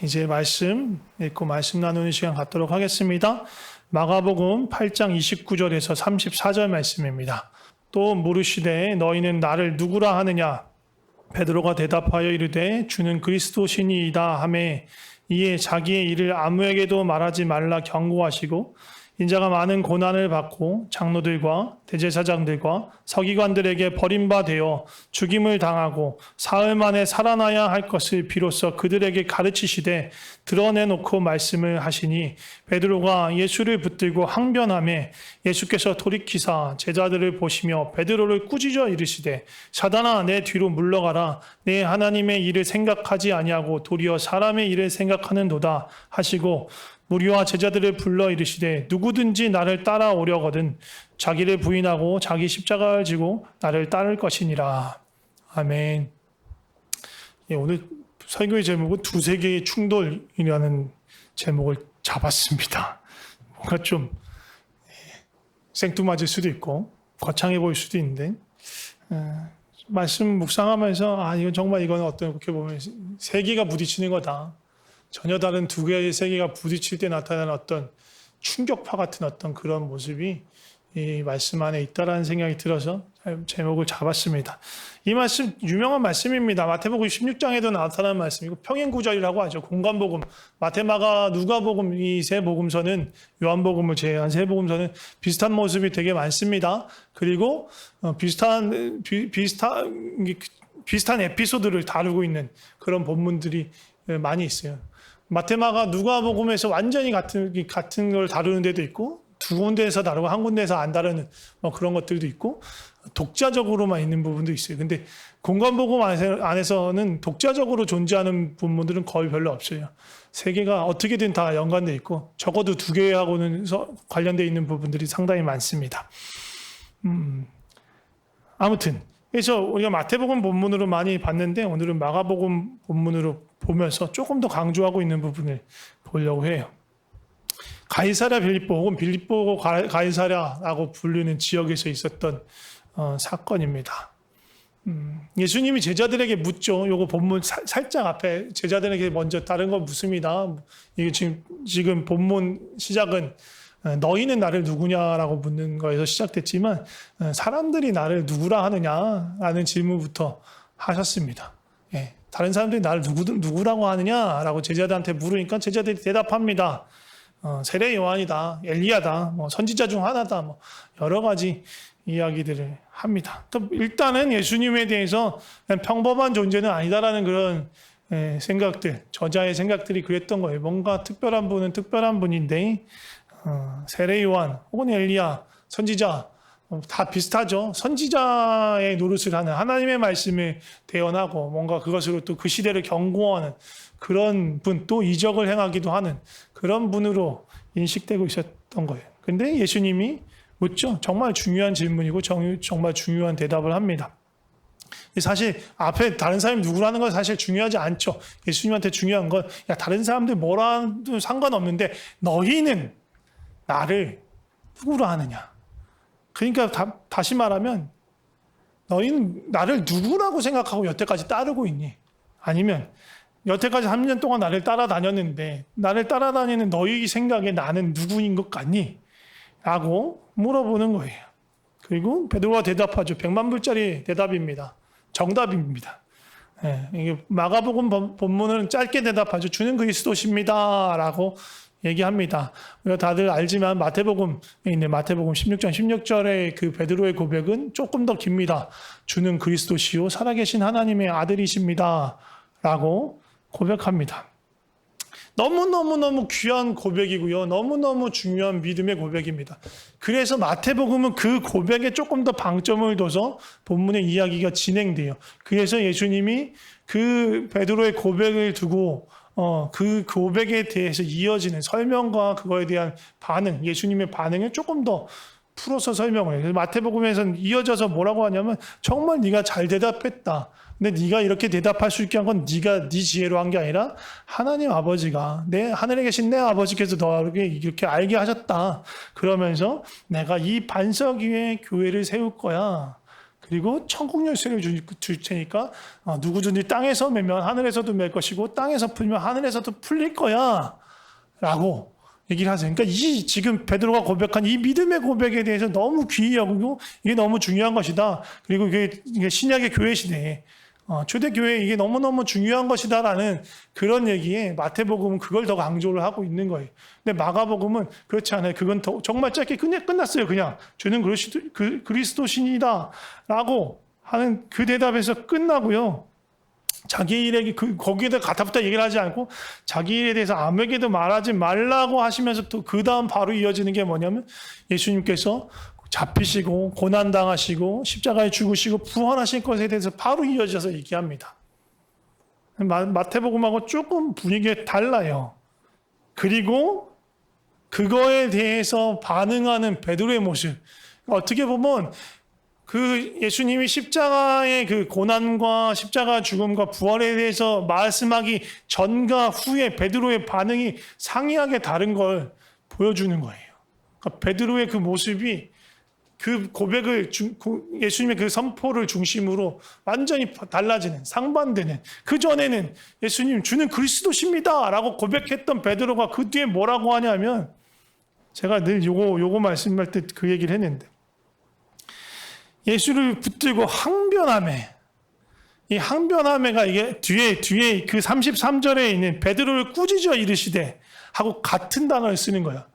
이제 말씀 읽고 말씀 나누는 시간 갖도록 하겠습니다. 마가복음 8장 29절에서 34절 말씀입니다. 또 물으시되 너희는 나를 누구라 하느냐? 베드로가 대답하여 이르되 주는 그리스도시니이다 하매 이에 자기의 일을 아무에게도 말하지 말라 경고하시고 인자가 많은 고난을 받고 장로들과 대제사장들과 서기관들에게 버림받아 죽임을 당하고 사흘 만에 살아나야 할 것을 비로소 그들에게 가르치시되 드러내놓고 말씀을 하시니 베드로가 예수를 붙들고 항변하매 예수께서 돌이키사 제자들을 보시며 베드로를 꾸짖어 이르시되 사단아 내 뒤로 물러가라 내 하나님의 일을 생각하지 아니하고 도리어 사람의 일을 생각하는도다 하시고 무리와 제자들을 불러 이르시되 누구든지 나를 따라오려거든 자기를 부인하고 자기 십자가를 지고 나를 따를 것이니라. 아멘. 오늘 설교의 제목은 두세 개의 충돌이라는 제목을 잡았습니다. 뭔가 좀 생뚱맞을 수도 있고 거창해 보일 수도 있는데 말씀 묵상하면서 이건 어떻게 보면 세계가 부딪히는 거다. 전혀 다른 두 개의 세계가 부딪힐 때 나타나는 어떤 충격파 같은 어떤 그런 모습이 이 말씀 안에 있다라는 생각이 들어서 제목을 잡았습니다. 이 말씀 유명한 말씀입니다. 마태복음 16장에도 나타나는 말씀이고 평행구절이라고 하죠. 공간복음, 마태마가, 누가복음 이 세 복음서는 요한복음을 제외한 세 복음서는 비슷한 모습이 되게 많습니다. 그리고 비슷한 에피소드를 다루고 있는 그런 본문들이 많이 있어요. 마태마가 누가복음에서 완전히 같은 걸 다루는 데도 있고 두 군데에서 다루고 한 군데에서 안 다루는 그런 것들도 있고 독자적으로만 있는 부분도 있어요. 근데 공간복음 안에서는 독자적으로 존재하는 부분들은 거의 별로 없어요. 세 개가 어떻게든 다 연관돼 있고 적어도 두 개하고는 관련돼 있는 부분들이 상당히 많습니다. 아무튼 그래서 우리가 마태복음 본문으로 많이 봤는데 오늘은 마가복음 본문으로 보면서 조금 더 강조하고 있는 부분을 보려고 해요. 가이사랴 빌립보 혹은 빌립보 가이사랴라고 불리는 지역에서 있었던 사건입니다. 예수님이 제자들에게 묻죠. 요거 본문 살짝 앞에 제자들에게 먼저 다른 거 묻습니다. 이게 지금 본문 시작은 너희는 나를 누구냐라고 묻는 거에서 시작됐지만 사람들이 나를 누구라 하느냐라는 질문부터 하셨습니다. 다른 사람들이 나를 누구라고 하느냐라고 제자들한테 물으니까 제자들이 대답합니다. 세례 요한이다, 엘리야다, 선지자 중 하나다, 여러 가지 이야기들을 합니다. 또 일단은 예수님에 대해서 평범한 존재는 아니다라는 그런 생각들, 저자의 생각들이 그랬던 거예요. 뭔가 특별한 분은 특별한 분인데 세례 요한 혹은 엘리야, 선지자 다 비슷하죠. 선지자의 노릇을 하는 하나님의 말씀을 대언하고 뭔가 그것으로 또 그 시대를 경고하는 그런 분, 또 이적을 행하기도 하는 그런 분으로 인식되고 있었던 거예요. 근데 예수님이 묻죠. 정말 중요한 질문이고 정말 중요한 대답을 합니다. 사실 앞에 다른 사람이 누구라는 건 사실 중요하지 않죠. 예수님한테 중요한 건 다른 사람들 뭐라도 상관없는데 너희는 나를 누구라 하느냐. 그러니까 다시 말하면 너희는 나를 누구라고 생각하고 여태까지 따르고 있니? 아니면 여태까지 3년 동안 나를 따라다녔는데 나를 따라다니는 너희 생각에 나는 누구인 것 같니? 라고 물어보는 거예요. 그리고 베드로가 대답하죠. 100만 불짜리 대답입니다. 정답입니다. 이게 마가복음 본문은 짧게 대답하죠. 주는 그리스도십니다. 라고 얘기합니다. 우리가 다들 알지만 마태복음에 있는 마태복음 16장 16절의 그 베드로의 고백은 조금 더 깁니다. 주는 그리스도시요 살아계신 하나님의 아들이십니다. 라고 고백합니다. 너무너무 귀한 고백이고요. 너무너무 중요한 믿음의 고백입니다. 그래서 마태복음은 그 고백에 조금 더 방점을 둬서 본문의 이야기가 진행돼요. 그래서 예수님이 그 베드로의 고백을 두고 그 고백에 대해서 이어지는 설명과 그거에 대한 반응, 예수님의 반응을 조금 더 풀어서 설명을 해요. 그래서 마태복음에서는 이어져서 뭐라고 하냐면 정말 네가 잘 대답했다. 근데 네가 이렇게 대답할 수 있게 한 건 네가 네 지혜로 한 게 아니라 하나님 아버지가 하늘에 계신 내 아버지께서 너에게 이렇게 알게 하셨다. 그러면서 내가 이 반석 위에 교회를 세울 거야. 그리고 천국 열쇠를 줄 테니까 누구든지 땅에서 매면 하늘에서도 맬 것이고 땅에서 풀면 하늘에서도 풀릴 거야 라고 얘기를 하세요. 그러니까 이 지금 베드로가 고백한 이 믿음의 고백에 대해서 너무 귀히 여기고 이게 너무 중요한 것이다. 그리고 이게 신약의 교회 시대에 초대교회에 이게 너무너무 중요한 것이다라는 그런 얘기에 마태복음은 그걸 더 강조를 하고 있는 거예요. 근데 마가복음은 그렇지 않아요. 그건 정말 짧게 끝났어요. 그냥 주는 그리스도신이다 라고 하는 그 대답에서 끝나고요. 자기 일에 거기에다 가타부터 얘기를 하지 않고 자기 일에 대해서 아무에게도 말하지 말라고 하시면서 또 그 다음 바로 이어지는 게 뭐냐면 예수님께서 잡히시고 고난당하시고 십자가에 죽으시고 부활하신 것에 대해서 바로 이어져서 얘기합니다. 마태복음하고 조금 분위기가 달라요. 그리고 그거에 대해서 반응하는 베드로의 모습. 어떻게 보면 그 예수님이 십자가의 그 고난과 십자가 죽음과 부활에 대해서 말씀하기 전과 후에 베드로의 반응이 상이하게 다른 걸 보여주는 거예요. 그러니까 베드로의 그 모습이 그 고백을 예수님의 그 선포를 중심으로 완전히 달라지는 상반되는 그 전에는 예수님 주는 그리스도십니다 라고 고백했던 베드로가 그 뒤에 뭐라고 하냐면 제가 늘 요거 말씀할 때 그 얘기를 했는데 예수를 붙들고 항변하매 이 항변하매가 이게 뒤에 그 33절에 있는 베드로를 꾸짖어 이르시되 하고 같은 단어를 쓰는 거야.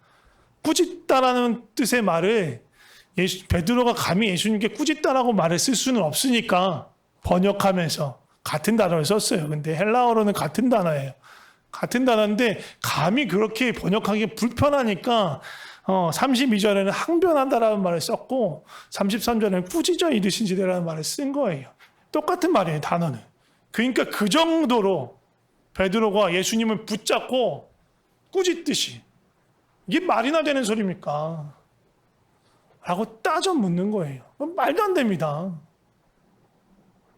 꾸짖다라는 뜻의 말을 베드로가 감히 예수님께 꾸짖다라고 말을 쓸 수는 없으니까 번역하면서 같은 단어를 썼어요. 근데 헬라어로는 같은 단어예요. 같은 단어인데 감히 그렇게 번역하기 불편하니까 32절에는 항변한다라는 말을 썼고 33절에는 꾸짖어 이르신지라는 말을 쓴 거예요. 똑같은 말이에요. 단어는. 그러니까 그 정도로 베드로가 예수님을 붙잡고 꾸짖듯이 이게 말이나 되는 소리입니까? 라고 따져 묻는 거예요. 말도 안 됩니다.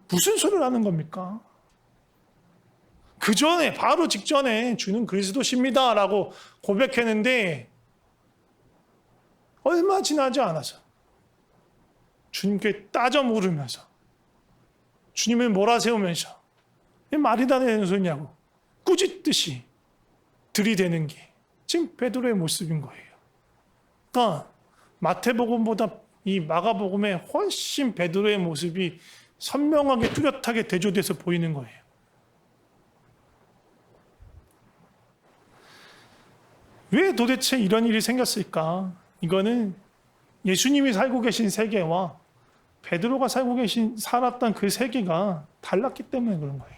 무슨 소리를 하는 겁니까? 그 전에 바로 직전에 주는 그리스도십니다 라고 고백했는데 얼마 지나지 않아서 주님께 따져 물으면서 주님을 몰아세우면서 이게 말이 다 되는 소리냐고 꾸짖듯이 들이대는 게 지금 베드로의 모습인 거예요. 그러니까 마태복음보다 이 마가복음에 훨씬 베드로의 모습이 선명하게 뚜렷하게 대조돼서 보이는 거예요. 왜 도대체 이런 일이 생겼을까? 이거는 예수님이 살고 계신 세계와 베드로가 살았던 그 세계가 달랐기 때문에 그런 거예요.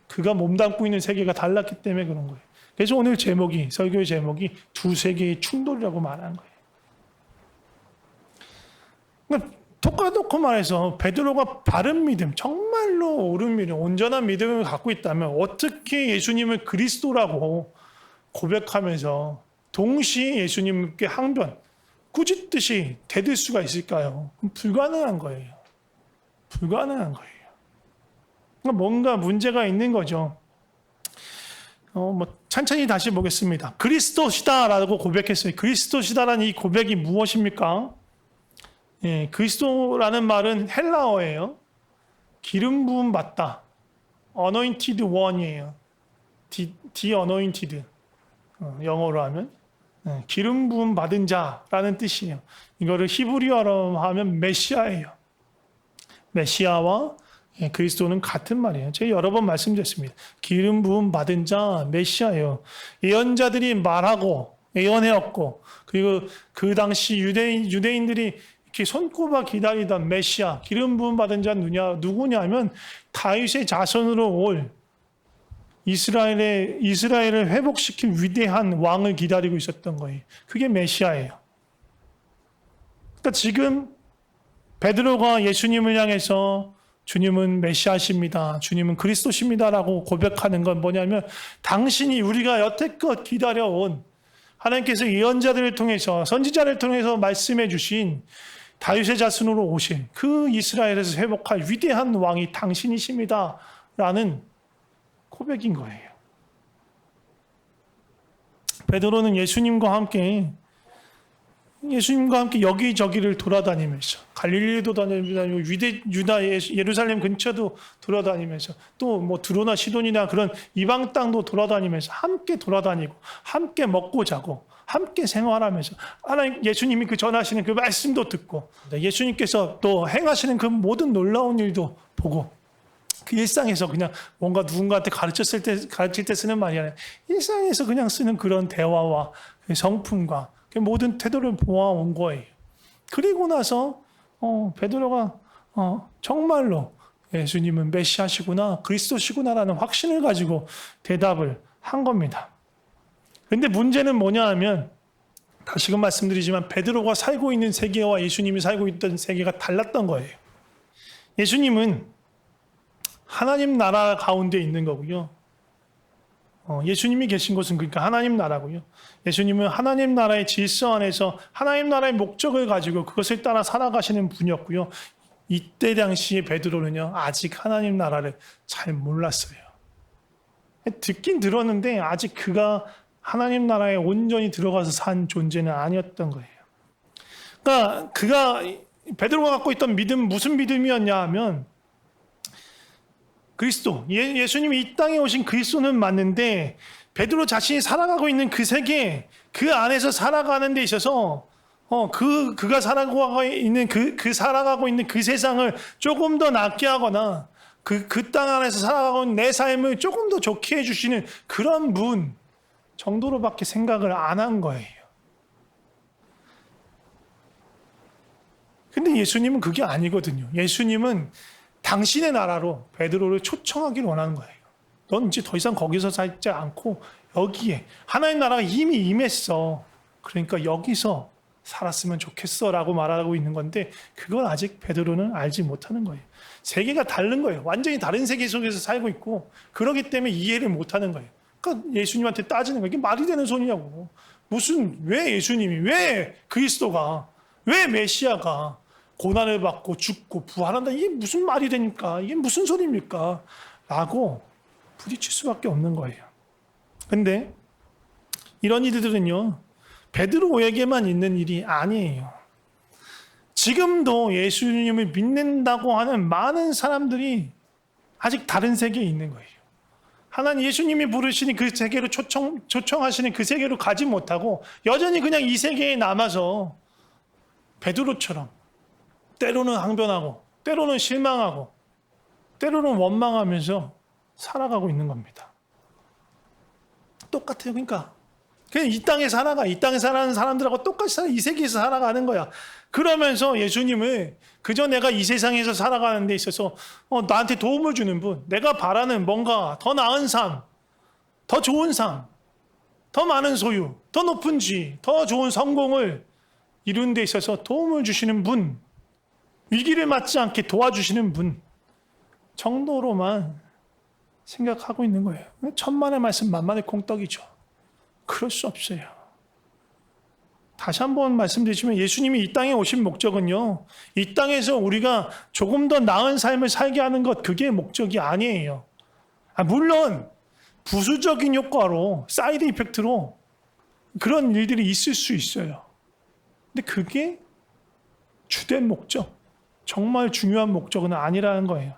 그가 몸담고 있는 세계가 달랐기 때문에 그런 거예요. 그래서 오늘 설교의 제목이 두 세계의 충돌이라고 말하는 거예요. 그러니까 톡까놓고 말해서 베드로가 바른 믿음, 정말로 옳은 믿음, 온전한 믿음을 갖고 있다면 어떻게 예수님을 그리스도라고 고백하면서 동시에 예수님께 항변, 꾸짖듯이 대들 수가 있을까요? 불가능한 거예요. 불가능한 거예요. 그러니까 뭔가 문제가 있는 거죠. 천천히 다시 보겠습니다. 그리스도시다라고 고백했어요. 그리스도시다라는 이 고백이 무엇입니까? 예, 그리스도라는 말은 헬라어예요. 기름 부음 받다. anointed one이에요. the anointed. 영어로 하면 기름 부음 받은 자라는 뜻이에요. 이거를 히브리어로 하면 메시아예요. 메시아와 그리스도는 같은 말이에요. 제가 여러 번 말씀드렸습니다. 기름 부음 받은 자 메시아예요. 예언자들이 말하고 예언해왔고 그리고 그 당시 유대인들이 이렇게 손꼽아 기다리던 메시아 기름 부음 받은 자 누구냐면 다윗의 자손으로 올 이스라엘을 회복시킬 위대한 왕을 기다리고 있었던 거예요. 그게 메시아예요. 그러니까 지금 베드로가 예수님을 향해서 주님은 메시아십니다. 주님은 그리스도십니다라고 고백하는 건 뭐냐면 당신이 우리가 여태껏 기다려온 하나님께서 예언자들을 통해서 선지자를 통해서 말씀해 주신 다윗의 자손으로 오신 그 이스라엘에서 회복할 위대한 왕이 당신이십니다라는 고백인 거예요. 베드로는 예수님과 함께 예수님과 함께 여기저기를 돌아다니면서 갈릴리도 다니고 유다 예루살렘 근처도 돌아다니면서 또 뭐 두로나 시돈이나 그런 이방 땅도 돌아다니면서 함께 돌아다니고 함께 먹고 자고 함께 생활하면서 하나님 예수님이 그 전하시는 그 말씀도 듣고 예수님께서 또 행하시는 그 모든 놀라운 일도 보고 그 일상에서 그냥 뭔가 누군가한테 가르칠 때 쓰는 말이 아니라 일상에서 그냥 쓰는 그런 대화와 성품과 그 모든 태도를 보아온 거예요. 그리고 나서 베드로가 정말로 예수님은 메시아시구나 그리스도시구나라는 확신을 가지고 대답을 한 겁니다. 근데 문제는 뭐냐 하면 다시금 말씀드리지만 베드로가 살고 있는 세계와 예수님이 살고 있던 세계가 달랐던 거예요. 예수님은 하나님 나라 가운데 있는 거고요. 예수님이 계신 곳은 그러니까 하나님 나라고요. 예수님은 하나님 나라의 질서 안에서 하나님 나라의 목적을 가지고 그것을 따라 살아가시는 분이었고요. 이때 당시에 베드로는요. 아직 하나님 나라를 잘 몰랐어요. 듣긴 들었는데 아직 그가 하나님 나라에 온전히 들어가서 산 존재는 아니었던 거예요. 그러니까 베드로가 갖고 있던 믿음 무슨 믿음이었냐 하면 그리스도, 예수님이 이 땅에 오신 그리스도는 맞는데 베드로 자신이 살아가고 있는 그 세계, 그 안에서 살아가는 데 있어서 그가 살아가고 있는 살아가고 있는 그 세상을 조금 더 낫게 하거나 그 땅 안에서 살아가고 있는 내 삶을 조금 더 좋게 해주시는 그런 분 정도로밖에 생각을 안 한 거예요. 근데 예수님은 그게 아니거든요. 예수님은 당신의 나라로 베드로를 초청하기를 원하는 거예요. 넌 이제 더 이상 거기서 살지 않고 여기에 하나님 나라가 이미 임했어. 그러니까 여기서 살았으면 좋겠어 라고 말하고 있는 건데 그걸 아직 베드로는 알지 못하는 거예요. 세계가 다른 거예요. 완전히 다른 세계 속에서 살고 있고 그렇기 때문에 이해를 못하는 거예요. 그러니까 예수님한테 따지는 거예요. 이게 말이 되는 소리냐고. 왜 예수님이, 왜 그리스도가, 왜 메시아가 고난을 받고 죽고 부활한다. 이게 무슨 말이 되니까? 이게 무슨 소리입니까? 라고 부딪힐 수밖에 없는 거예요. 근데 이런 일들은요. 베드로에게만 있는 일이 아니에요. 지금도 예수님을 믿는다고 하는 많은 사람들이 아직 다른 세계에 있는 거예요. 하나님 예수님이 부르시는 그 세계로 초청하시는 그 세계로 가지 못하고 여전히 그냥 이 세계에 남아서 베드로처럼 때로는 항변하고 때로는 실망하고 때로는 원망하면서 살아가고 있는 겁니다. 똑같아요. 그러니까 그냥 이 땅에 사는 사람들하고 똑같이 이 세계에서 살아가는 거야. 그러면서 예수님을 그저 내가 이 세상에서 살아가는 데 있어서 나한테 도움을 주는 분, 내가 바라는 뭔가 더 나은 삶, 더 좋은 삶, 더 많은 소유, 더 높은 지위, 더 좋은 성공을 이루는 데 있어서 도움을 주시는 분, 위기를 맞지 않게 도와주시는 분 정도로만 생각하고 있는 거예요. 천만의 말씀 만만의 콩떡이죠. 그럴 수 없어요. 다시 한번 말씀드리지만 예수님이 이 땅에 오신 목적은요. 이 땅에서 우리가 조금 더 나은 삶을 살게 하는 것 그게 목적이 아니에요. 물론 부수적인 효과로 사이드 이펙트로 그런 일들이 있을 수 있어요. 근데 그게 주된 목적, 정말 중요한 목적은 아니라는 거예요.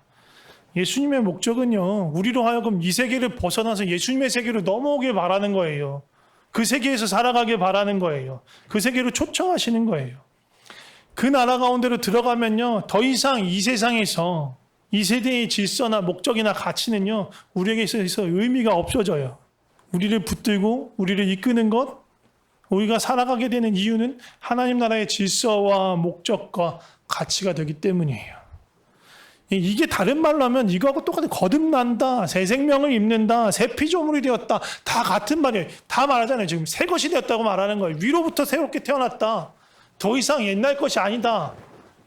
예수님의 목적은요. 우리로 하여금 이 세계를 벗어나서 예수님의 세계로 넘어오길 바라는 거예요. 그 세계에서 살아가길 바라는 거예요. 그 세계로 초청하시는 거예요. 그 나라 가운데로 들어가면요. 더 이상 이 세상에서 이 세대의 질서나 목적이나 가치는요. 우리에게 있어서 의미가 없어져요. 우리를 붙들고 우리를 이끄는 것, 우리가 살아가게 되는 이유는 하나님 나라의 질서와 목적과 가치가 되기 때문이에요. 이게 다른 말로 하면 이거하고 똑같은 거듭난다, 새 생명을 입는다, 새 피조물이 되었다. 다 같은 말이에요. 다 말하잖아요. 지금 새 것이 되었다고 말하는 거예요. 위로부터 새롭게 태어났다. 더 이상 옛날 것이 아니다.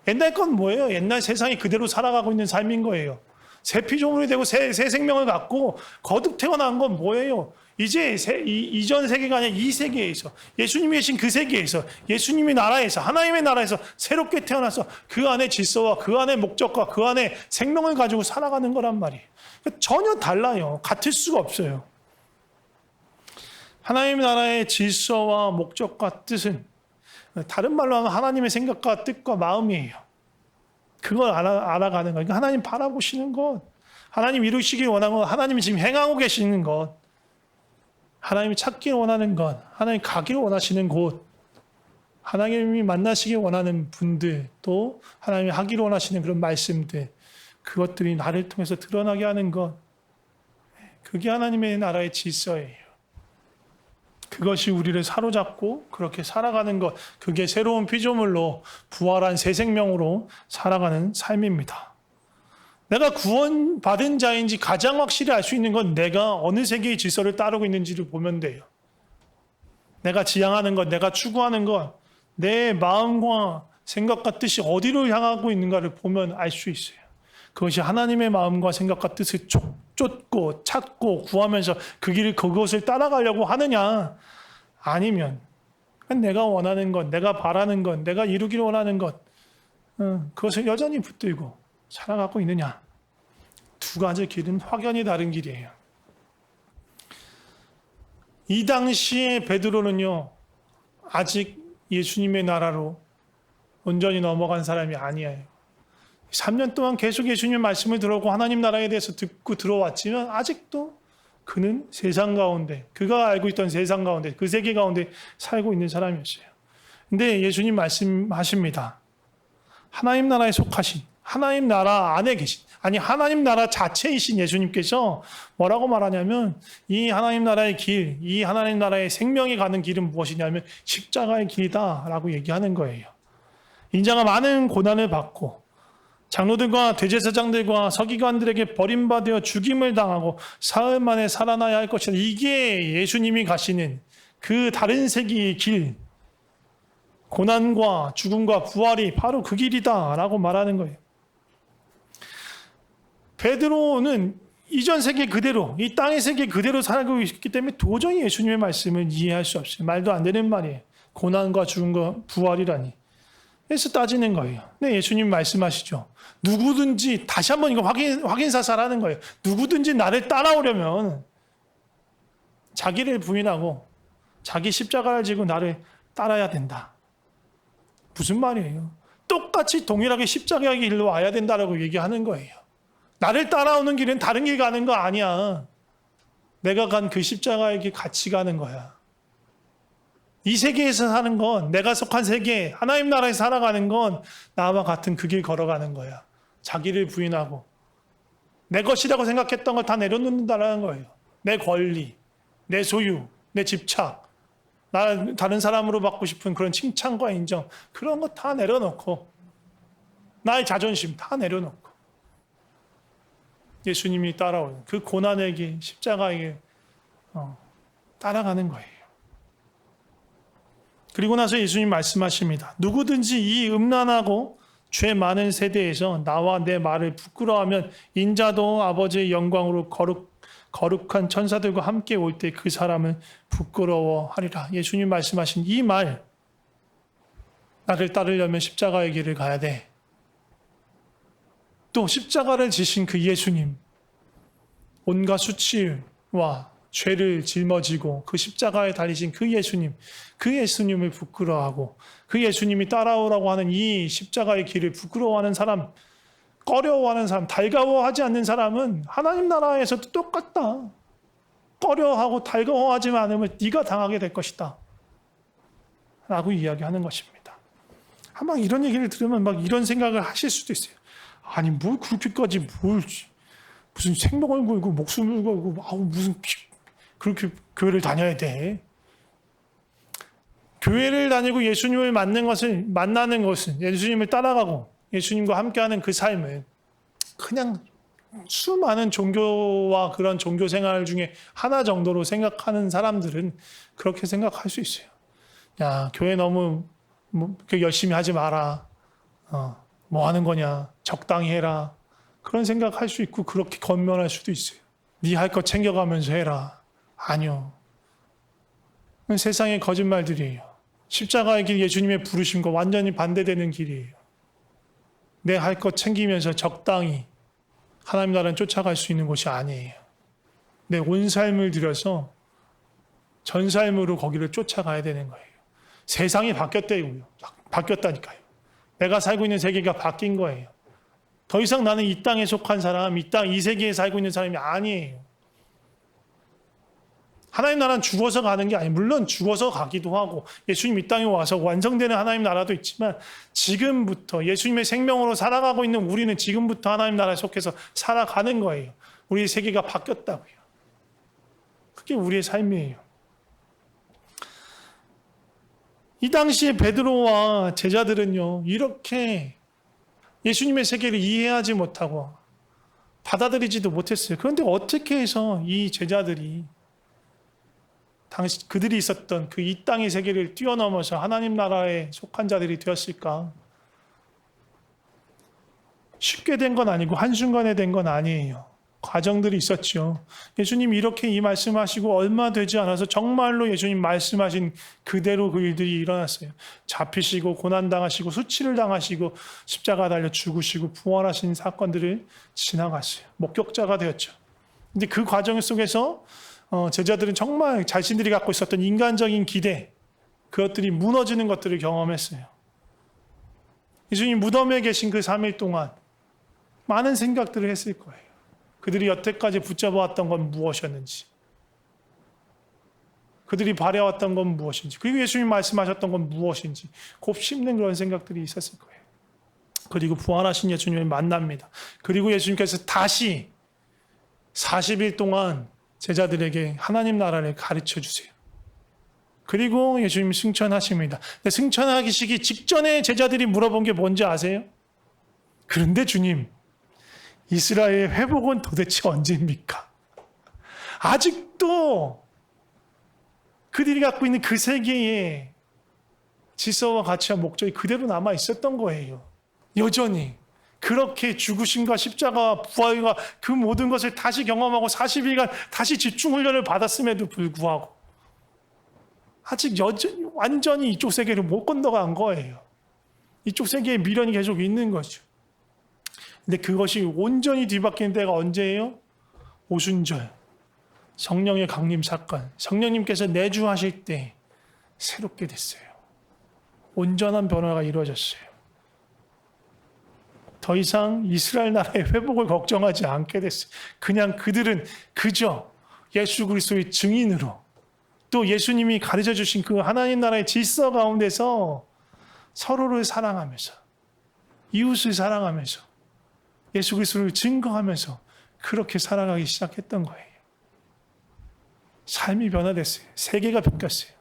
옛날 건 뭐예요? 옛날 세상이 그대로 살아가고 있는 삶인 거예요. 새 피조물이 되고 새 생명을 갖고 거듭 태어난 건 뭐예요? 이제 이전 세계가 아니라 이 세계에서 예수님이 계신 그 세계에서 예수님의 나라에서 하나님의 나라에서 새롭게 태어나서 그 안에 질서와 그 안에 목적과 그 안에 생명을 가지고 살아가는 거란 말이에요. 전혀 달라요. 같을 수가 없어요. 하나님의 나라의 질서와 목적과 뜻은 다른 말로 하면 하나님의 생각과 뜻과 마음이에요. 그걸 알아가는 것. 그러니까 하나님 바라보시는 것, 하나님 이루시길 원하는 것, 하나님이 지금 행하고 계시는 것, 하나님이 찾길 원하는 것, 하나님 가기를 원하시는 곳, 하나님이 만나시길 원하는 분들, 또 하나님이 하기를 원하시는 그런 말씀들, 그것들이 나를 통해서 드러나게 하는 것, 그게 하나님의 나라의 질서예요. 그것이 우리를 사로잡고 그렇게 살아가는 것, 그게 새로운 피조물로 부활한 새 생명으로 살아가는 삶입니다. 내가 구원받은 자인지 가장 확실히 알 수 있는 건 내가 어느 세계의 질서를 따르고 있는지를 보면 돼요. 내가 지향하는 것, 내가 추구하는 것, 내 마음과 생각과 뜻이 어디로 향하고 있는가를 보면 알 수 있어요. 그것이 하나님의 마음과 생각과 뜻을 쫓고 찾고 구하면서 그것을 따라가려고 하느냐, 아니면 내가 원하는 것, 내가 바라는 것, 내가 이루기를 원하는 것, 그것을 여전히 붙들고 살아가고 있느냐. 두 가지 길은 확연히 다른 길이에요. 이 당시에 베드로는요, 아직 예수님의 나라로 온전히 넘어간 사람이 아니에요. 3년 동안 계속 예수님의 말씀을 들어오고 하나님 나라에 대해서 듣고 들어왔지만 아직도 그는 세상 가운데, 그가 알고 있던 세상 가운데, 그 세계 가운데 살고 있는 사람이었어요. 근데 예수님 말씀하십니다. 하나님 나라에 속하신, 하나님 나라 안에 계신, 아니 하나님 나라 자체이신 예수님께서 뭐라고 말하냐면, 이 하나님 나라의 길, 이 하나님 나라의 생명이 가는 길은 무엇이냐면 십자가의 길이다라고 얘기하는 거예요. 인자가 많은 고난을 받고 장로들과 대제사장들과 서기관들에게 버림받아 죽임을 당하고 사흘 만에 살아나야 할 것이다. 이게 예수님이 가시는 그 다른 세계의 길, 고난과 죽음과 부활이 바로 그 길이다라고 말하는 거예요. 베드로는 이전 세계 그대로, 이 땅의 세계 그대로 살고 있기 때문에 도저히 예수님의 말씀을 이해할 수 없어요. 말도 안 되는 말이에요. 고난과 죽음과 부활이라니. 그래서 따지는 거예요. 네, 예수님 말씀하시죠. 누구든지, 다시 한번 이거 확인사살하는 거예요. 누구든지 나를 따라오려면 자기를 부인하고 자기 십자가를 지고 나를 따라야 된다. 무슨 말이에요? 똑같이 동일하게 십자가의 길로 와야 된다라고 얘기하는 거예요. 나를 따라오는 길은 다른 길 가는 거 아니야. 내가 간 그 십자가의 길 같이 가는 거야. 이 세계에서 사는 건, 내가 속한 세계, 하나님 나라에 살아가는 건 나와 같은 그 길 걸어가는 거야. 자기를 부인하고 내 것이라고 생각했던 걸 다 내려놓는다는 거예요. 내 권리, 내 소유, 내 집착, 나 다른 사람으로 받고 싶은 그런 칭찬과 인정, 그런 거 다 내려놓고 나의 자존심 다 내려놓고 예수님이 따라오는 그 고난의 길, 십자가의 길 따라가는 거예요. 그리고 나서 예수님 말씀하십니다. 누구든지 이 음란하고 죄 많은 세대에서 나와 내 말을 부끄러워하면 인자도 아버지의 영광으로 거룩한 천사들과 함께 올 때 그 사람은 부끄러워하리라. 예수님 말씀하신 이 말, 나를 따르려면 십자가의 길을 가야 돼. 또 십자가를 지신 그 예수님, 온갖 수치와 죄를 짊어지고 그 십자가에 달리신 그 예수님, 그 예수님을 부끄러워하고 그 예수님이 따라오라고 하는 이 십자가의 길을 부끄러워하는 사람, 꺼려워하는 사람, 달가워하지 않는 사람은 하나님 나라에서도 똑같다. 꺼려하고 달가워하지 않으면 네가 당하게 될 것이다. 라고 이야기하는 것입니다. 아마 이런 얘기를 들으면 막 이런 생각을 하실 수도 있어요. 아니 뭘 그렇게까지 무슨 생명을 걸고 목숨을 걸고 무슨 그렇게 교회를 다녀야 돼. 교회를 다니고 예수님을 만나는 것은 예수님을 따라가고 예수님과 함께하는 그 삶을 그냥 수많은 종교와 그런 종교 생활 중에 하나 정도로 생각하는 사람들은 그렇게 생각할 수 있어요. 야, 교회 너무 열심히 하지 마라. 뭐 하는 거냐. 적당히 해라. 그런 생각할 수 있고 그렇게 권면할 수도 있어요. 네 할 거 챙겨가면서 해라. 아니요. 세상의 거짓말들이에요. 십자가의 길, 예수님의 부르심과 완전히 반대되는 길이에요. 내 할 것 챙기면서 적당히 하나님 나라는 쫓아갈 수 있는 곳이 아니에요. 내 온 삶을 들여서 전 삶으로 거기를 쫓아가야 되는 거예요. 세상이 바뀌었다니까요. 내가 살고 있는 세계가 바뀐 거예요. 더 이상 나는 이 땅에 속한 사람, 이 세계에 살고 있는 사람이 아니에요. 하나님 나라는 죽어서 가는 게 아니에요. 물론 죽어서 가기도 하고 예수님 이 땅에 와서 완성되는 하나님 나라도 있지만 지금부터 예수님의 생명으로 살아가고 있는 우리는 지금부터 하나님 나라에 속해서 살아가는 거예요. 우리의 세계가 바뀌었다고요. 그게 우리의 삶이에요. 이 당시에 베드로와 제자들은요, 이렇게 예수님의 세계를 이해하지 못하고 받아들이지도 못했어요. 그런데 어떻게 해서 이 제자들이 그들이 있었던 그 이 땅의 세계를 뛰어넘어서 하나님 나라에 속한 자들이 되었을까? 쉽게 된 건 아니고 한순간에 된 건 아니에요. 과정들이 있었죠. 예수님 이렇게 이 말씀하시고 얼마 되지 않아서 정말로 예수님 말씀하신 그대로 그 일들이 일어났어요. 잡히시고 고난당하시고 수치를 당하시고 십자가 달려 죽으시고 부활하신 사건들을 지나갔어요. 목격자가 되었죠. 근데 그 과정 속에서 제자들은 정말 자신들이 갖고 있었던 인간적인 기대, 그것들이 무너지는 것들을 경험했어요. 예수님 무덤에 계신 그 3일 동안 많은 생각들을 했을 거예요. 그들이 여태까지 붙잡아왔던 건 무엇이었는지, 그들이 바래왔던 건 무엇인지, 그리고 예수님 말씀하셨던 건 무엇인지 곱씹는 그런 생각들이 있었을 거예요. 그리고 부활하신 예수님을 만납니다. 그리고 예수님께서 다시 40일 동안 제자들에게 하나님 나라를 가르쳐 주세요. 그리고 예수님이 승천하십니다. 근데 승천하시기 직전에 제자들이 물어본 게 뭔지 아세요? 그런데 주님, 이스라엘의 회복은 도대체 언제입니까? 아직도 그들이 갖고 있는 그 세계의 질서와 가치와 목적이 그대로 남아 있었던 거예요. 여전히 그렇게 죽으심과 십자가와 부활과 그 모든 것을 다시 경험하고 40일간 다시 집중 훈련을 받았음에도 불구하고 아직 여전히 완전히 이쪽 세계를 못 건너간 거예요. 이쪽 세계에 미련이 계속 있는 거죠. 근데 그것이 온전히 뒤바뀌는 때가 언제예요? 오순절, 성령의 강림 사건, 성령님께서 내주하실 때 새롭게 됐어요. 온전한 변화가 이루어졌어요. 더 이상 이스라엘 나라의 회복을 걱정하지 않게 됐어요. 그냥 그들은 그저 예수 그리스도의 증인으로 또 예수님이 가르쳐 주신 그 하나님 나라의 질서 가운데서 서로를 사랑하면서 이웃을 사랑하면서 예수 그리스도를 증거하면서 그렇게 살아가기 시작했던 거예요. 삶이 변화됐어요. 세계가 바뀌었어요.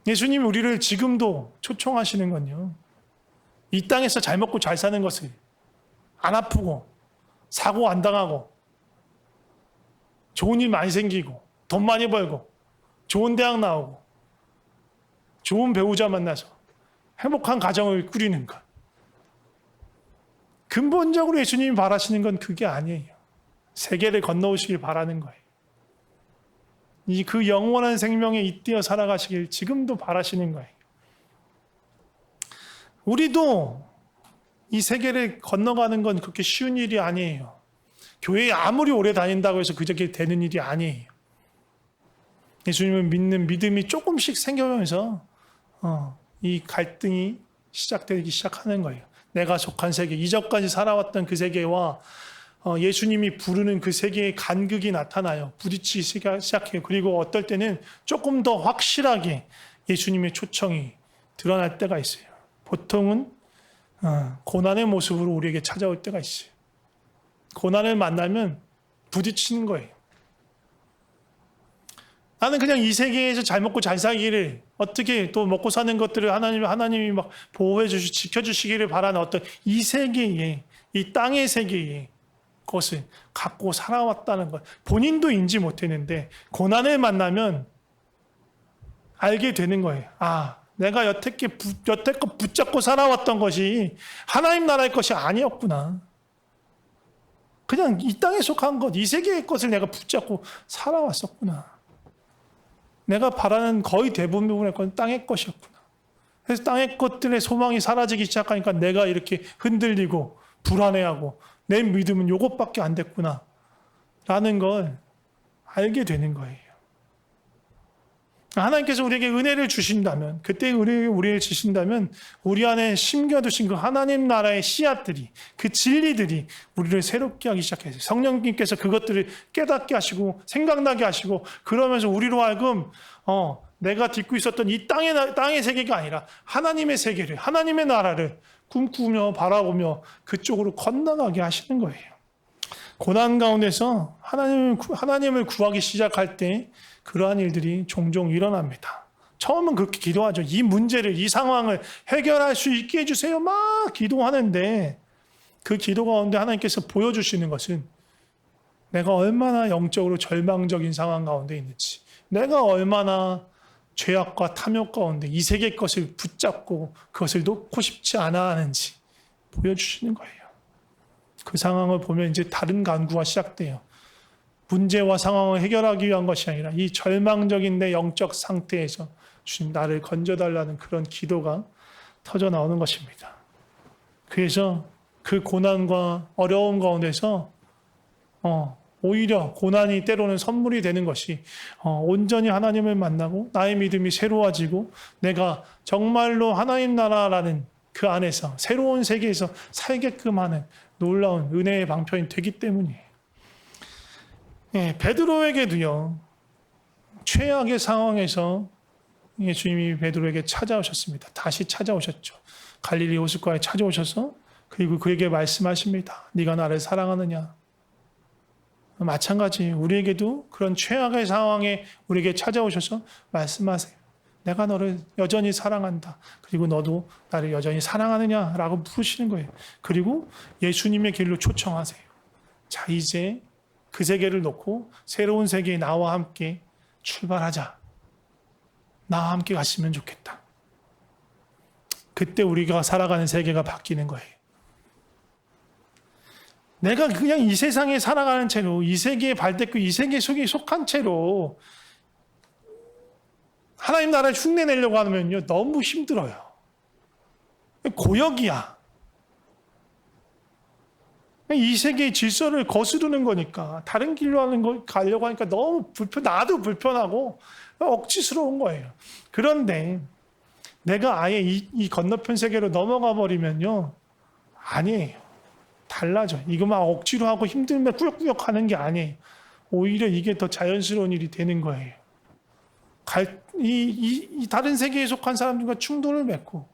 예수님이 우리를 지금도 초청하시는 건요, 이 땅에서 잘 먹고 잘 사는 것을, 안 아프고 사고 안 당하고 좋은 일 많이 생기고 돈 많이 벌고 좋은 대학 나오고 좋은 배우자 만나서 행복한 가정을 꾸리는 것. 근본적으로 예수님이 바라시는 건 그게 아니에요. 세계를 건너오시길 바라는 거예요. 그 영원한 생명에 잇대어 살아가시길 지금도 바라시는 거예요. 우리도 이 세계를 건너가는 건 그렇게 쉬운 일이 아니에요. 교회에 아무리 오래 다닌다고 해서 그저께 되는 일이 아니에요. 예수님을 믿는 믿음이 조금씩 생겨면서 이 갈등이 시작되기 시작하는 거예요. 내가 속한 세계, 이전까지 살아왔던 그 세계와 예수님이 부르는 그 세계의 간극이 나타나요. 부딪히기 시작해요. 그리고 어떨 때는 조금 더 확실하게 예수님의 초청이 드러날 때가 있어요. 보통은 고난의 모습으로 우리에게 찾아올 때가 있어요. 고난을 만나면 부딪히는 거예요. 나는 그냥 이 세계에서 잘 먹고 잘 살기를, 어떻게 또 먹고 사는 것들을 하나님이 막 보호해 주시고 지켜주시기를 바라는 어떤 이 세계에, 이 땅의 세계에 것을 갖고 살아왔다는 것. 본인도 인지 못했는데 고난을 만나면 알게 되는 거예요. 아, 내가 여태껏 붙잡고 살아왔던 것이 하나님 나라의 것이 아니었구나. 그냥 이 땅에 속한 것, 이 세계의 것을 내가 붙잡고 살아왔었구나. 내가 바라는 거의 대부분의 건 땅의 것이었구나. 그래서 땅의 것들의 소망이 사라지기 시작하니까 내가 이렇게 흔들리고 불안해하고 내 믿음은 이것밖에 안 됐구나 라는 걸 알게 되는 거예요. 하나님께서 우리에게 은혜를 주신다면, 그때 우리를 주신다면 우리 안에 심겨두신 그 하나님 나라의 씨앗들이, 그 진리들이 우리를 새롭게 하기 시작했어요. 성령님께서 그것들을 깨닫게 하시고 생각나게 하시고, 그러면서 우리로 하여금 내가 딛고 있었던 이 땅의 세계가 아니라 하나님의 세계를, 하나님의 나라를 꿈꾸며 바라보며 그쪽으로 건너가게 하시는 거예요. 고난 가운데서 하나님을 구하기 시작할 때 그러한 일들이 종종 일어납니다. 처음은 그렇게 기도하죠. 이 문제를, 이 상황을 해결할 수 있게 해주세요. 막 기도하는데 그 기도 가운데 하나님께서 보여주시는 것은 내가 얼마나 영적으로 절망적인 상황 가운데 있는지, 내가 얼마나 죄악과 탐욕 가운데 이 세계 것을 붙잡고 그것을 놓고 싶지 않아 하는지 보여주시는 거예요. 그 상황을 보면 이제 다른 간구가 시작돼요. 문제와 상황을 해결하기 위한 것이 아니라 이 절망적인 내 영적 상태에서 주님 나를 건져달라는 그런 기도가 터져 나오는 것입니다. 그래서 그 고난과 어려움 가운데서 오히려 고난이 때로는 선물이 되는 것이 온전히 하나님을 만나고 나의 믿음이 새로워지고 내가 정말로 하나님 나라라는 그 안에서 새로운 세계에서 살게끔 하는 놀라운 은혜의 방편이 되기 때문이에요. 베드로에게도요, 최악의 상황에서 예수님이 베드로에게 찾아오셨습니다. 다시 찾아오셨죠. 갈릴리 호숫가에 찾아오셔서 그리고 그에게 말씀하십니다. 네가 나를 사랑하느냐? 마찬가지 우리에게도 그런 최악의 상황에 우리에게 찾아오셔서 말씀하세요. 내가 너를 여전히 사랑한다. 그리고 너도 나를 여전히 사랑하느냐라고 물으시는 거예요. 그리고 예수님의 길로 초청하세요. 자, 이제 그 세계를 놓고 새로운 세계에 나와 함께 출발하자. 나와 함께 갔으면 좋겠다. 그때 우리가 살아가는 세계가 바뀌는 거예요. 내가 그냥 이 세상에 살아가는 채로, 이 세계에 발딛고 이 세계 속에 속한 채로 하나님 나라를 흉내내려고 하면요, 너무 힘들어요. 고역이야. 이 세계의 질서를 거스르는 거니까, 다른 길로 가려고 하니까 너무 나도 불편하고 억지스러운 거예요. 그런데 내가 아예 이 건너편 세계로 넘어가 버리면요, 아니에요. 달라져. 이거 막 억지로 하고 힘들면 꾸역꾸역 하는 게 아니에요. 오히려 이게 더 자연스러운 일이 되는 거예요. 이 다른 세계에 속한 사람들과 충돌을 맺고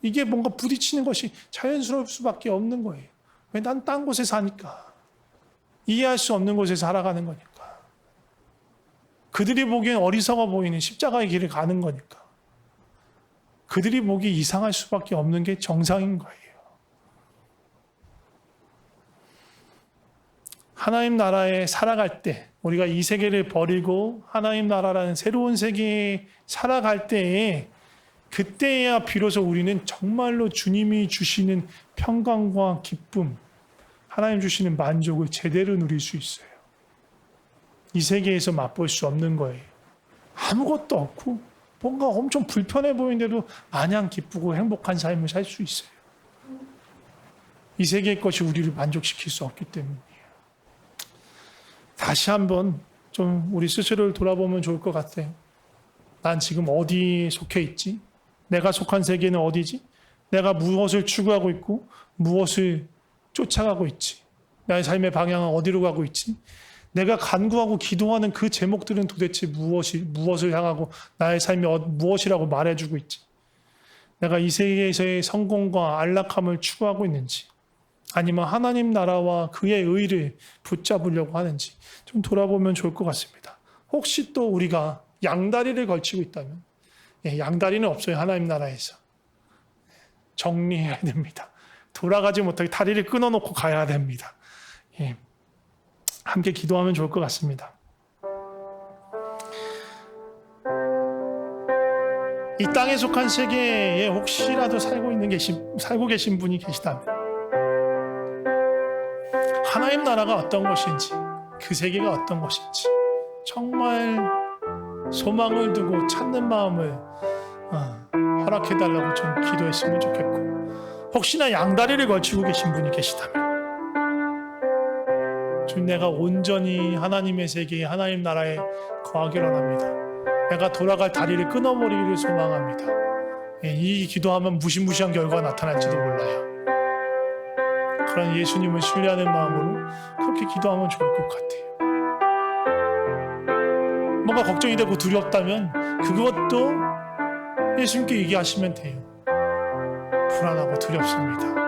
이게 뭔가 부딪히는 것이 자연스러울 수밖에 없는 거예요. 왜? 난 딴 곳에 사니까. 이해할 수 없는 곳에 살아가는 거니까. 그들이 보기엔 어리석어 보이는 십자가의 길을 가는 거니까. 그들이 보기 이상할 수밖에 없는 게 정상인 거예요. 하나님 나라에 살아갈 때, 우리가 이 세계를 버리고 하나님 나라라는 새로운 세계에 살아갈 때에, 그때야 비로소 우리는 정말로 주님이 주시는 평강과 기쁨, 하나님 주시는 만족을 제대로 누릴 수 있어요. 이 세계에서 맛볼 수 없는 거예요. 아무것도 없고 뭔가 엄청 불편해 보이는데도 마냥 기쁘고 행복한 삶을 살 수 있어요. 이 세계의 것이 우리를 만족시킬 수 없기 때문이에요. 다시 한번 좀 우리 스스로를 돌아보면 좋을 것 같아요. 난 지금 어디에 속해 있지? 내가 속한 세계는 어디지? 내가 무엇을 추구하고 있고 무엇을 쫓아가고 있지? 나의 삶의 방향은 어디로 가고 있지? 내가 간구하고 기도하는 그 제목들은 도대체 무엇을 향하고 나의 삶이 무엇이라고 말해주고 있지? 내가 이 세계에서의 성공과 안락함을 추구하고 있는지, 아니면 하나님 나라와 그의 의를 붙잡으려고 하는지 좀 돌아보면 좋을 것 같습니다. 혹시 또 우리가 양다리를 걸치고 있다면, 양다리는 없어요. 하나님 나라에서. 정리해야 됩니다. 돌아가지 못하게 다리를 끊어놓고 가야 됩니다. 함께 기도하면 좋을 것 같습니다. 이 땅에 속한 세계에 혹시라도 살고 계신 분이 계시다면, 하나님 나라가 어떤 것인지, 그 세계가 어떤 것인지 정말 소망을 두고 찾는 마음을 허락해달라고 좀 기도했으면 좋겠고, 혹시나 양다리를 걸치고 계신 분이 계시다면, 주님, 내가 온전히 하나님의 세계에, 하나님 나라에 거하기로 합니다. 내가 돌아갈 다리를 끊어버리기를 소망합니다. 이 기도하면 무시무시한 결과가 나타날지도 몰라요. 그런 예수님을 신뢰하는 마음으로 그렇게 기도하면 좋을 것 같아요. 뭔가 걱정이 되고 두렵다면 그것도 예수님께 얘기하시면 돼요. 불안하고 두렵습니다.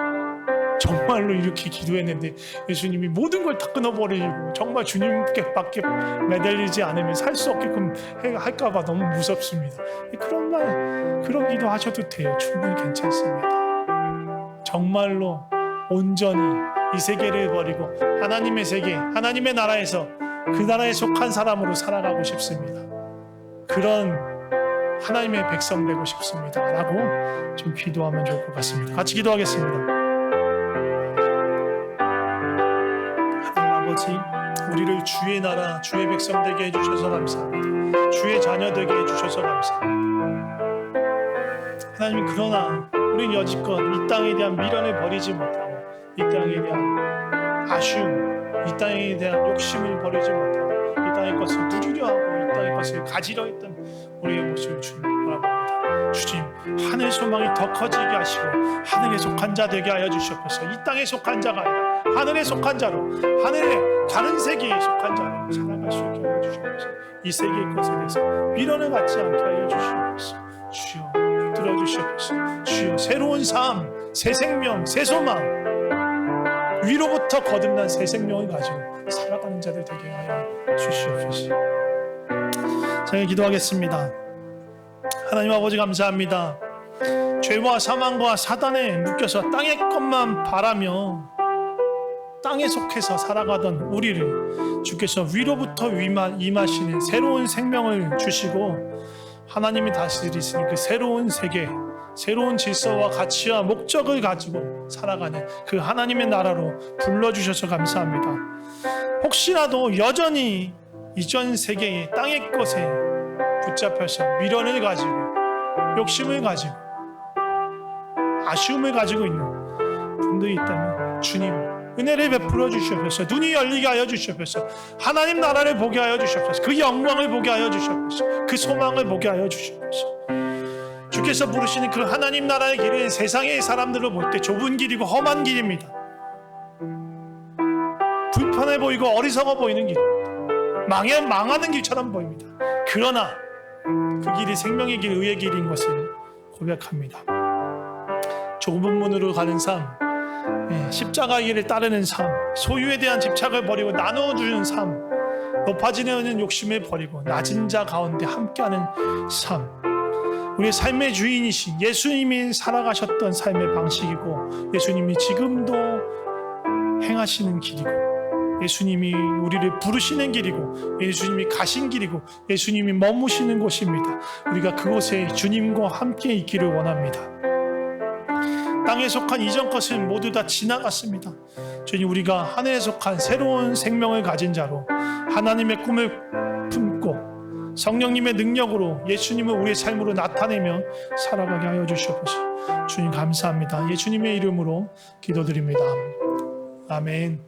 정말로 이렇게 기도했는데 예수님이 모든 걸 다 끊어버리고 정말 주님께 밖에 매달리지 않으면 살 수 없게끔 할까봐 너무 무섭습니다. 그런 기도 하셔도 돼요. 충분히 괜찮습니다. 정말로 온전히 이 세계를 버리고 하나님의 세계, 하나님의 나라에서 그 나라에 속한 사람으로 살아가고 싶습니다. 그런 하나님의 백성 되고 싶습니다. 라고 좀 기도하면 좋을 것 같습니다. 같이 기도하겠습니다. 우리를 주의 나라, 주의 백성 되게 해주셔서 감사합니다. 주의 자녀 되게 해주셔서 감사합니다. 하나님, 그러나 우리는 여지껏 이 땅에 대한 미련을 버리지 못하고 이 땅에 대한 아쉬움, 이 땅에 대한 욕심을 버리지 못하고 이 땅의 것을 누리려 하고 이 땅의 것을 가지려 했던 우리의 모습을 주님 바라봅니다. 주님, 하늘 소망이 더 커지게 하시고 하늘에 속한 자 되게 하여 주시옵소서. 이 땅에 속한 자가 아니라 하늘에 속한 자로, 하늘의 다른 세계에 속한 자로 살아갈 수 있게 하여 주시옵소서. 이 세계의 것에 대해서 미련을 갖지 않게 하여 주시옵소서. 주여, 붙들어 주시옵소서. 주여, 새로운 삶, 새 생명, 새 소망, 위로부터 거듭난 새 생명을 가지고 살아가는 자들 되게 하여 주시옵소서. 제가 기도하겠습니다. 하나님 아버지, 감사합니다. 죄와 사망과 사단에 묶여서 땅의 것만 바라며 땅에 속해서 살아가던 우리를 주께서 위로부터 임하시는 새로운 생명을 주시고 하나님이 다스리시는 그 새로운 세계, 새로운 질서와 가치와 목적을 가지고 살아가는 그 하나님의 나라로 불러주셔서 감사합니다. 혹시라도 여전히 이전 세계의 땅의 것에 붙잡혀서 미련을 가지고 욕심을 가지고 아쉬움을 가지고 있는 분들이 있다면 주님, 은혜를 베풀어 주시옵소서. 눈이 열리게 하여 주시옵소서. 하나님 나라를 보게 하여 주시옵소서. 그 영광을 보게 하여 주시옵소서. 그 소망을 보게 하여 주시옵소서. 주께서 부르시는 그 하나님 나라의 길은 세상의 사람들을 볼 때 좁은 길이고 험한 길입니다. 불편해 보이고 어리석어 보이는 길입니다. 망하는 길처럼 보입니다. 그러나 그 길이 생명의 길, 의의 길인 것을 고백합니다. 좁은 문으로 가는 삶, 십자가 길을 따르는 삶, 소유에 대한 집착을 버리고 나누어주는 삶, 높아지려는 욕심을 버리고 낮은 자 가운데 함께하는 삶, 우리의 삶의 주인이신 예수님이 살아가셨던 삶의 방식이고 예수님이 지금도 행하시는 길이고 예수님이 우리를 부르시는 길이고 예수님이 가신 길이고 예수님이 머무시는 곳입니다. 우리가 그곳에 주님과 함께 있기를 원합니다. 땅에 속한 이전 것은 모두 다 지나갔습니다. 주님, 우리가 하늘에 속한 새로운 생명을 가진 자로 하나님의 꿈을 품고 성령님의 능력으로 예수님을 우리의 삶으로 나타내며 살아가게 하여 주시옵소서. 주님, 감사합니다. 예수님의 이름으로 기도드립니다. 아멘.